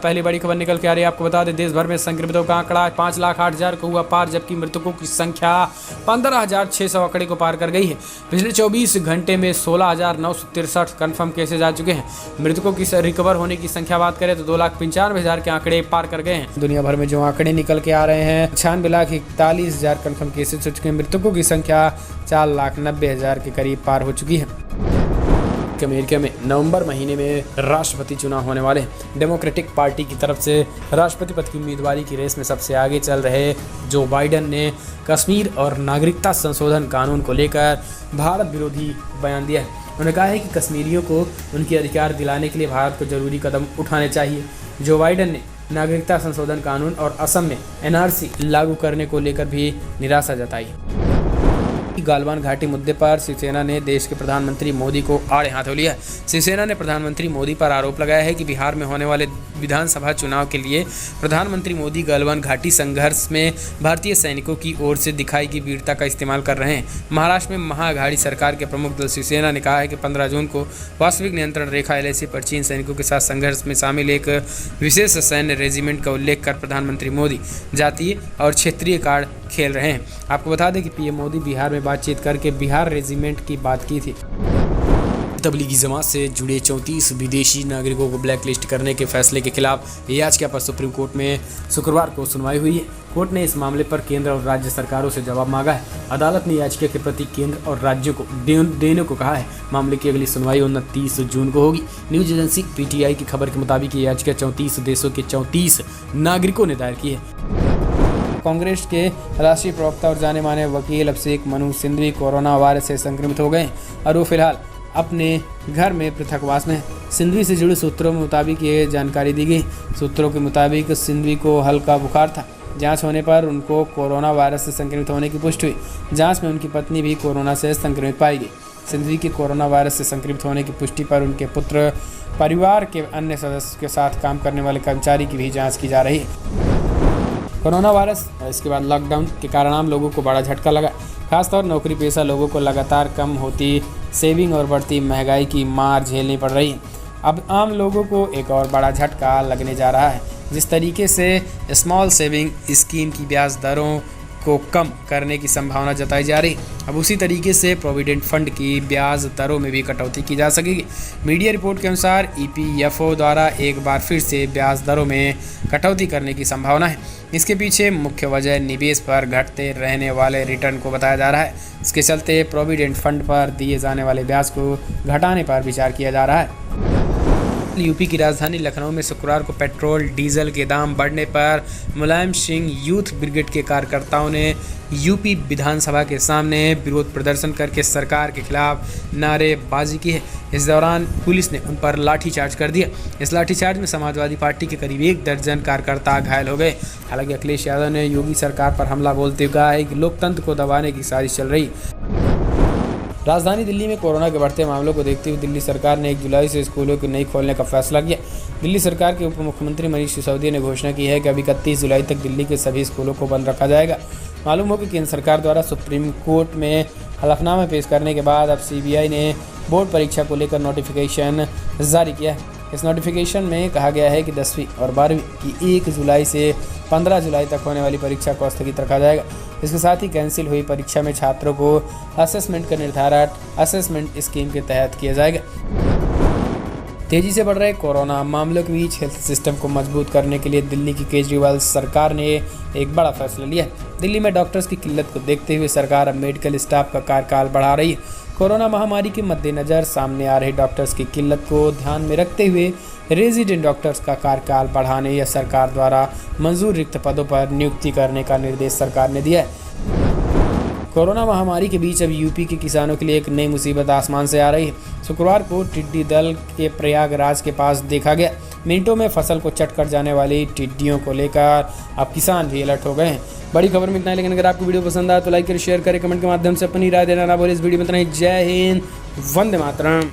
पहली बड़ी खबर निकल के आ रही है। आपको बता दें, देश भर में संक्रमितों का आंकड़ा 5,08,000 को हुआ पार, जबकि मृतकों की संख्या 15,600 आंकड़े को पार कर गई है। पिछले 24 घंटे में 16,963 कन्फर्म केसेज आ चुके हैं। मृतकों की रिकवर होने की संख्या बात करें तो 2,95,000 के आंकड़े पार कर गए हैं। दुनिया भर में जो आंकड़े निकल के आ रहे हैं, 96,41,000 कन्फर्म केसेज हो चुके हैं। मृतकों की संख्या 4,90,000 के करीब पार हो चुकी है। अमेरिका में नवंबर महीने में राष्ट्रपति चुनाव होने वाले हैं। डेमोक्रेटिक पार्टी की तरफ से राष्ट्रपति पद की उम्मीदवारी की रेस में सबसे आगे चल रहे जो बाइडेन ने कश्मीर और नागरिकता संशोधन कानून को लेकर भारत विरोधी बयान दिया है। उन्होंने कहा है कि कश्मीरियों को उनके अधिकार दिलाने के लिए भारत को जरूरी कदम उठाने चाहिए। जो बाइडेन ने नागरिकता संशोधन कानून और असम में NRC लागू करने को लेकर भी निराशा जताई। गालवान घाटी मुद्दे पर शिवसेना ने देश के प्रधानमंत्री मोदी को आड़े हाथों लिया। शिवसेना ने प्रधानमंत्री मोदी पर आरोप लगाया है कि बिहार में होने वाले विधानसभा चुनाव के लिए प्रधानमंत्री मोदी गालवान घाटी संघर्ष में भारतीय सैनिकों की ओर से दिखाई गई वीरता का इस्तेमाल कर रहे हैं। महाराष्ट्र में महाअघाड़ी सरकार के प्रमुख दल शिवसेना ने कहा है कि 15 जून को वास्तविक नियंत्रण रेखा LAC पर चीन सैनिकों के साथ संघर्ष में शामिल एक विशेष सैन्य रेजिमेंट का उल्लेख कर प्रधानमंत्री मोदी जातीय और क्षेत्रीय कार्ड खेल रहे हैं। आपको बता दें कि PM मोदी बिहार में बातचीत करके बिहार रेजिमेंट की बात की थी। तबलीगी जमात से जुड़े 34 विदेशी नागरिकों को ब्लैकलिस्ट करने के फैसले के खिलाफ याचिका पर सुप्रीम कोर्ट में शुक्रवार को सुनवाई हुई है। कोर्ट ने इस मामले पर केंद्र और राज्य सरकारों से जवाब मांगा है। अदालत ने याचिका के प्रति केंद्र और राज्यों को देने को कहा है। मामले की अगली सुनवाई 29 जून को होगी। न्यूज एजेंसी PTI की खबर के मुताबिक ये याचिका 34 देशों के 34 नागरिकों ने दायर की है। कांग्रेस के राष्ट्रीय प्रवक्ता और जाने माने वकील अभिषेक मनु सिंघवी कोरोना वायरस से संक्रमित हो गए और वो फिलहाल अपने घर में पृथकवास में है। सिंघवी से जुड़े सूत्रों के मुताबिक ये जानकारी दी गई। सूत्रों के मुताबिक सिंघवी को हल्का बुखार था। जांच होने पर उनको कोरोना वायरस से संक्रमित होने की पुष्टि हुई। जांच में उनकी पत्नी भी कोरोना से संक्रमित पाई गई। सिंघवी के कोरोना वायरस से संक्रमित होने की पुष्टि पर उनके पुत्र, परिवार के अन्य सदस्यों के साथ काम करने वाले कर्मचारी की भी जाँच की जा रही है। कोरोना वायरस और इसके बाद लॉकडाउन के कारण आम लोगों को बड़ा झटका लगा। खासतौर नौकरी पेशा लोगों को लगातार कम होती सेविंग और बढ़ती महंगाई की मार झेलनी पड़ रही है। अब आम लोगों को एक और बड़ा झटका लगने जा रहा है। जिस तरीके से स्मॉल सेविंग स्कीम की ब्याज दरों को कम करने की संभावना जताई जा रही, अब उसी तरीके से प्रोविडेंट फंड की ब्याज दरों में भी कटौती की जा सकेगी। मीडिया रिपोर्ट के अनुसार EPFO द्वारा एक बार फिर से ब्याज दरों में कटौती करने की संभावना है। इसके पीछे मुख्य वजह निवेश पर घटते रहने वाले रिटर्न को बताया जा रहा है। इसके चलते प्रोविडेंट फंड पर दिए जाने वाले ब्याज को घटाने पर विचार किया जा रहा है। यूपी की राजधानी लखनऊ में शुक्रवार को पेट्रोल डीजल के दाम बढ़ने पर मुलायम सिंह यूथ ब्रिगेड के कार्यकर्ताओं ने यूपी विधानसभा के सामने विरोध प्रदर्शन करके सरकार के खिलाफ नारेबाजी की है। इस दौरान पुलिस ने उन पर लाठीचार्ज कर दिया। इस लाठीचार्ज में समाजवादी पार्टी के करीब 1 दर्जन कार्यकर्ता घायल हो गए। हालांकि अखिलेश यादव ने योगी सरकार पर हमला बोलते हुए कहा है कि लोकतंत्र को दबाने की साजिश चल रही है। राजधानी दिल्ली में कोरोना के बढ़ते मामलों को देखते हुए दिल्ली सरकार ने 1 जुलाई से स्कूलों को नहीं खोलने का फैसला किया। दिल्ली सरकार के उप मुख्यमंत्री मनीष सिसोदिया ने घोषणा की है कि अभी 31 जुलाई तक दिल्ली के सभी स्कूलों को बंद रखा जाएगा। मालूम हो कि केंद्र सरकार द्वारा सुप्रीम कोर्ट में हलफनामा पेश करने के बाद अब CBI ने बोर्ड परीक्षा को लेकर नोटिफिकेशन जारी किया है। इस नोटिफिकेशन में कहा गया है कि 10वीं और 12वीं की 1 जुलाई से 15 जुलाई तक होने वाली परीक्षा को स्थगित रखा जाएगा। इसके साथ ही कैंसिल हुई परीक्षा में छात्रों को असेसमेंट का निर्धारण असेसमेंट स्कीम के तहत किया जाएगा। तेजी से बढ़ रहे कोरोना मामलों के बीच हेल्थ सिस्टम को मजबूत करने के लिए दिल्ली की केजरीवाल सरकार ने एक बड़ा फैसला लिया है। दिल्ली में डॉक्टर्स की किल्लत को देखते हुए सरकार अब मेडिकल स्टाफ का कार्यकाल बढ़ा रही है। कोरोना महामारी के मद्देनजर सामने आ रही डॉक्टर्स की किल्लत को ध्यान में रखते हुए रेजिडेंट डॉक्टर्स का कार्यकाल बढ़ाने या सरकार द्वारा मंजूर रिक्त पदों पर नियुक्ति करने का निर्देश सरकार ने दिया है। कोरोना महामारी के बीच अब यूपी के किसानों के लिए एक नई मुसीबत आसमान से आ रही है। शुक्रवार को टिड्डी दल के प्रयागराज के पास देखा गया। मिनटों में फसल को चट कर जाने वाली टिड्डियों को लेकर अब किसान भी अलर्ट हो गए हैं। बड़ी खबर में इतना है, लेकिन अगर आपको वीडियो पसंद आए तो लाइक करें, शेयर करें, कमेंट के माध्यम से अपनी राय देना ना भूलें। इस वीडियो में इतना ही। जय हिंद, वंदे मातरम।